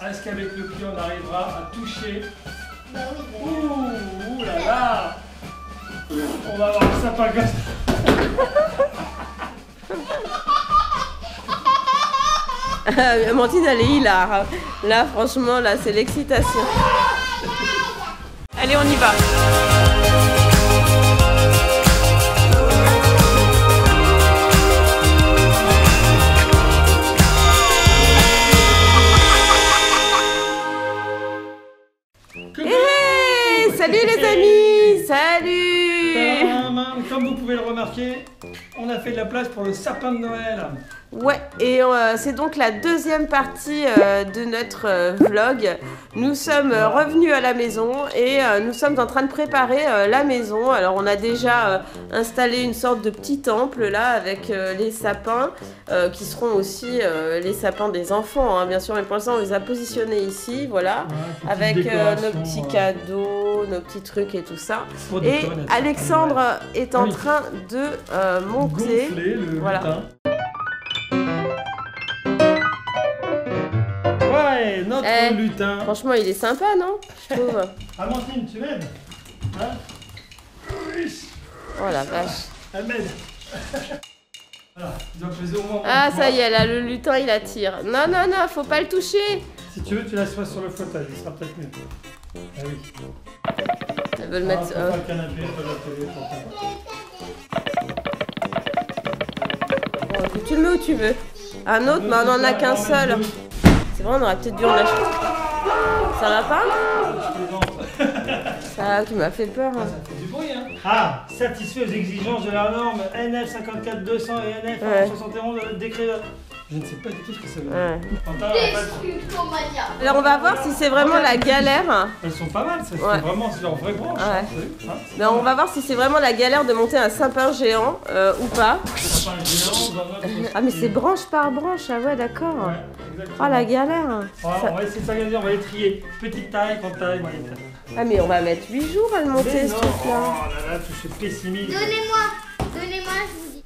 Est-ce qu'avec le pied on arrivera à toucher? Bah oui. Ouh là là. On va avoir un sapin comme ça. Amandine, elle est hilar. Là, franchement, là, c'est l'excitation. Allez, on y va. Hey, salut les amis. Salut. Comme vous pouvez le remarquer, on a fait de la place pour le sapin de Noël. Ouais, et c'est donc la deuxième partie de notre vlog. Nous sommes revenus à la maison et nous sommes en train de préparer la maison. Alors on a déjà installé une sorte de petit temple là avec les sapins qui seront aussi les sapins des enfants, hein, bien sûr, mais pour l'instant on les a positionnés ici, voilà, ouais, avec nos petits cadeaux, nos petits trucs et tout ça. Et Alexandre est en train de monter, gonfler le voilà. Lutin. Ouais, notre lutin. Franchement, il est sympa, non? Je trouve. Amandine, tu m'aides? Hein? Oui. Oh la vache. Elle m'aide. Voilà, donc je les ai au moins. Ah, ça y est, là, le lutin, il attire. Non, non, non, faut pas le toucher. Si tu veux, tu laisses sur le fauteuil, il sera peut-être mieux. Ah oui. Elle veut le mettre. Pas le canapé, pas la télé, Bon, tu le mets où tu veux. Un autre, mais on en a qu'un seul. C'est vrai, on aurait peut-être dû en acheter. Ça va pas? Ça, tu m'as fait peur. Hein. Ça fait du bruit, hein. Ah, satisfait aux exigences de la norme NF 54-200 et NF 71 décret. Je ne sais pas du tout ce que ça veut dire. Alors on va voir si c'est vraiment la galère. Elles sont pas mal, c'est vraiment leur vraie branche. Ouais. Hein, mais on va voir si c'est vraiment la galère de monter un sapin géant ou pas. Sapin géant dans notre... Ah mais c'est branche par branche, ah ouais d'accord. Ouais, oh la galère. On va essayer de s'organiser, on va les trier. Petite taille, grande taille, moyenne taille. Ah mais on va mettre 8 jours à le monter ce truc là. Oh là là, tout ce pessimisme. Donnez-moi, je vous dis.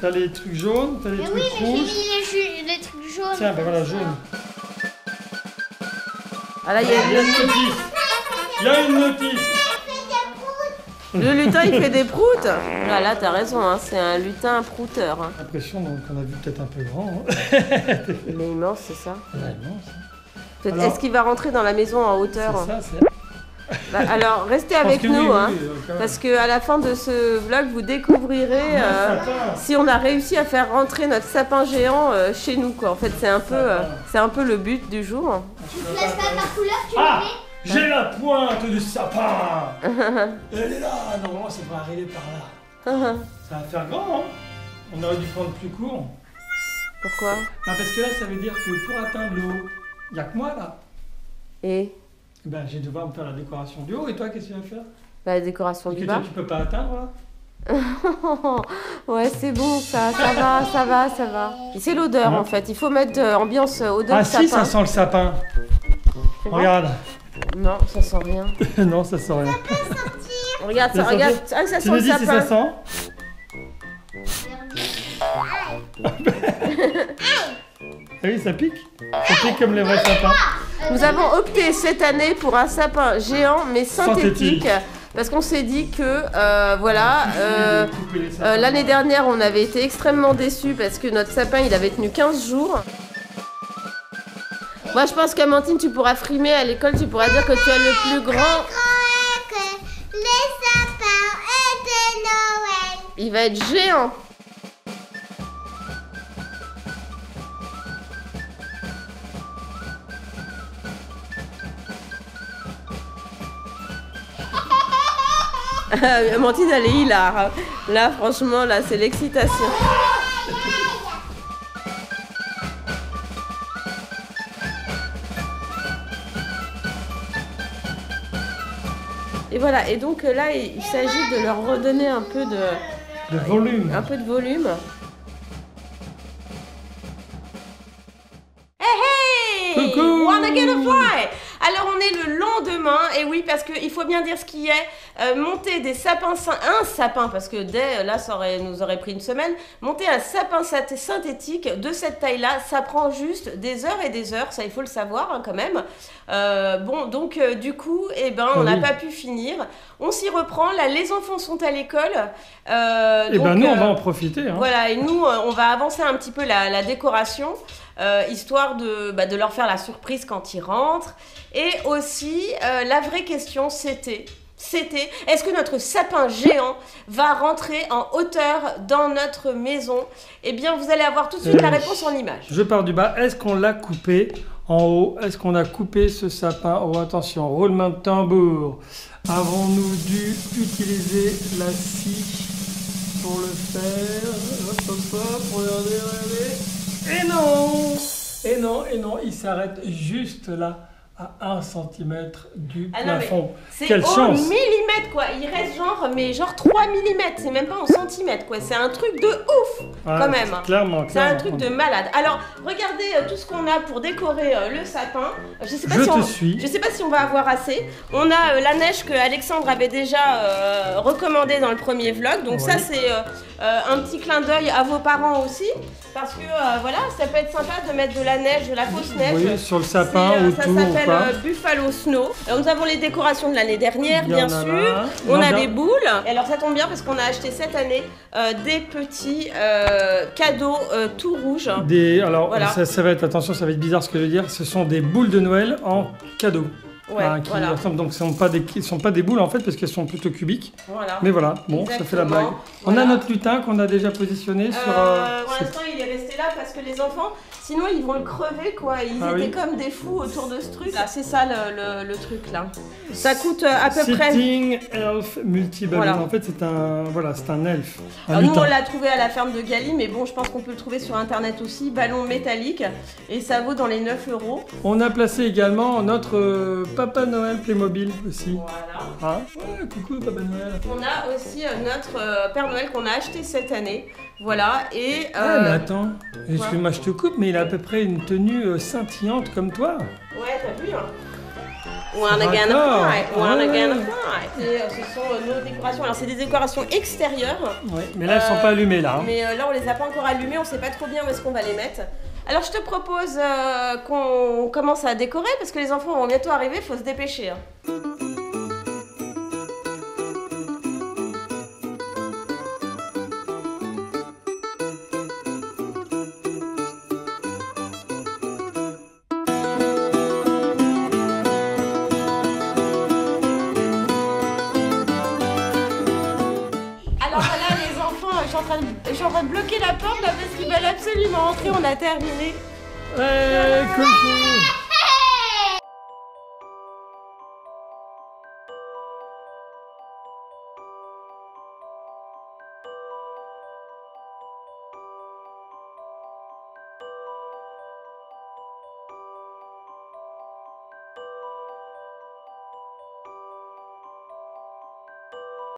T'as les trucs jaunes, t'as les trucs rouges. Oui, mais j'ai mis les trucs jaunes. Tiens, ben voilà, jaune. Ah là, il y a une notice. Il y a une notice. Le lutin, il fait des proutes. Ah là, t'as raison, hein, c'est un lutin prouteur. Hein. L'impression qu'on a vu peut-être un peu grand. Hein. Il est immense, c'est ça? Ouais, immense. Est-ce qu'il va rentrer dans la maison en hauteur? C'est ça, c'est... Bah, alors restez avec nous, hein, parce que à la fin de ce vlog vous découvrirez si on a réussi à faire rentrer notre sapin géant chez nous quoi. En fait c'est un peu le but du jour. Tu ne laisses pas ta couleur, tu le mets. J'ai la pointe du sapin. Elle est là, normalement ça va arriver par là. Ça va faire grand, hein. On aurait dû prendre plus court. Pourquoi? Parce que là ça veut dire que pour atteindre le haut, il n'y a que moi là. Et ben, je vais devoir me faire la décoration du haut, et toi, qu'est-ce que tu vas faire? Bah, la décoration du bas. Tu peux pas atteindre, là? Ouais, c'est bon, ça va. C'est l'odeur, en fait. Il faut mettre ambiance odeur sapin. Ah si, ça sent le sapin. Regarde. Non, ça sent rien. Non, ça sent rien. Ça peut sortir. Regarde, ça, regarde. Ah, ça sent le sapin. Tu me dis si ça sent? Ah oui, ça pique. Ça pique comme les vrais sapins. Nous avons opté cette année pour un sapin géant mais synthétique. Parce qu'on s'est dit que voilà, l'année dernière on avait été extrêmement déçus parce que notre sapin il avait tenu 15 jours. Moi je pense qu'Amandine tu pourras frimer à l'école, tu pourras dire que tu as le plus grand. Les sapins de Noël. Il va être géant. Amandine elle est hilar. Là franchement là c'est l'excitation. Et voilà, et donc là il s'agit de leur redonner un peu de volume. Un peu de volume. Hey hey! Coucou! Wanna get a fly? Alors on est le lendemain, et oui, parce qu'il faut bien dire ce qui est, monter des sapins, un sapin, parce que dès là ça nous aurait pris une semaine, monter un sapin synthétique de cette taille-là, ça prend juste des heures et des heures, ça il faut le savoir hein, quand même. Bon, donc du coup, eh ben, on n'a pas pu finir. On s'y reprend, là les enfants sont à l'école. Et ben nous on va en profiter. Hein. Voilà, et nous on va avancer un petit peu la décoration. Histoire de leur faire la surprise quand ils rentrent. Et aussi, la vraie question c'était, est-ce que notre sapin géant va rentrer en hauteur dans notre maison? Eh bien, vous allez avoir tout de suite la réponse en image. Je pars du bas. Est-ce qu'on l'a coupé en haut? Est-ce qu'on a coupé ce sapin? Oh, attention, roulement de tambour. Avons-nous dû utiliser la scie pour le faire? Hop, hop, hop, regardez. Et non, il s'arrête juste là, à 1 cm du plafond. C'est au millimètre quoi, il reste genre 3 mm, c'est même pas en centimètres quoi, c'est un truc de ouf quand même. Clairement. C'est un truc de malade. Alors, regardez tout ce qu'on a pour décorer le sapin. Je sais pas si on va avoir assez. On a la neige que Alexandre avait déjà recommandé dans le premier vlog, donc ça c'est un petit clin d'œil à vos parents aussi. Parce que voilà, ça peut être sympa de mettre de la neige, de la fausse neige. Oui, sur le sapin autour. Ça s'appelle Buffalo Snow. Alors, nous avons les décorations de l'année dernière, bien sûr. On a des boules. Et alors ça tombe bien parce qu'on a acheté cette année des petits cadeaux tout rouges. Alors voilà. ça va être, attention, ça va être bizarre ce que je veux dire. Ce sont des boules de Noël en cadeau. Ouais, voilà. Donc ce ne sont pas des boules en fait parce qu'elles sont plutôt cubiques. Voilà. Mais voilà, bon, exactement. Ça fait la blague. Voilà. On a notre lutin qu'on a déjà positionné sur... Pour l'instant il est resté là parce que les enfants, sinon ils vont le crever quoi. Ils étaient comme des fous autour de ce truc. C'est ça le truc là. Ça coûte à peu près... Sitting Elf Multiballon. Voilà. En fait c'est un elfe. Alors, nous on l'a trouvé à la ferme de Gali, mais bon je pense qu'on peut le trouver sur internet aussi. Ballon métallique et ça vaut dans les 9 €. On a placé également notre... Papa Noël Playmobil aussi. Voilà. Ah, ouais, coucou Papa Noël. On a aussi notre Père Noël qu'on a acheté cette année. Voilà, et... Ah, mais attends, excuse-moi, je te coupe, mais il a à peu près une tenue scintillante comme toi. Ouais, t'as vu, hein. One again a pie. Et ce sont nos décorations. Alors, c'est des décorations extérieures. Ouais, mais là, elles sont pas allumées, là. Hein. Mais là, on les a pas encore allumées, on sait pas trop bien où est-ce qu'on va les mettre. Alors je te propose qu'on commence à décorer parce que les enfants vont bientôt arriver, il faut se dépêcher. Hein. Alors voilà les enfants, je suis en train de bloquer la porte là parce qu'ils veulent absolument entrer, on a terminé. Coucou.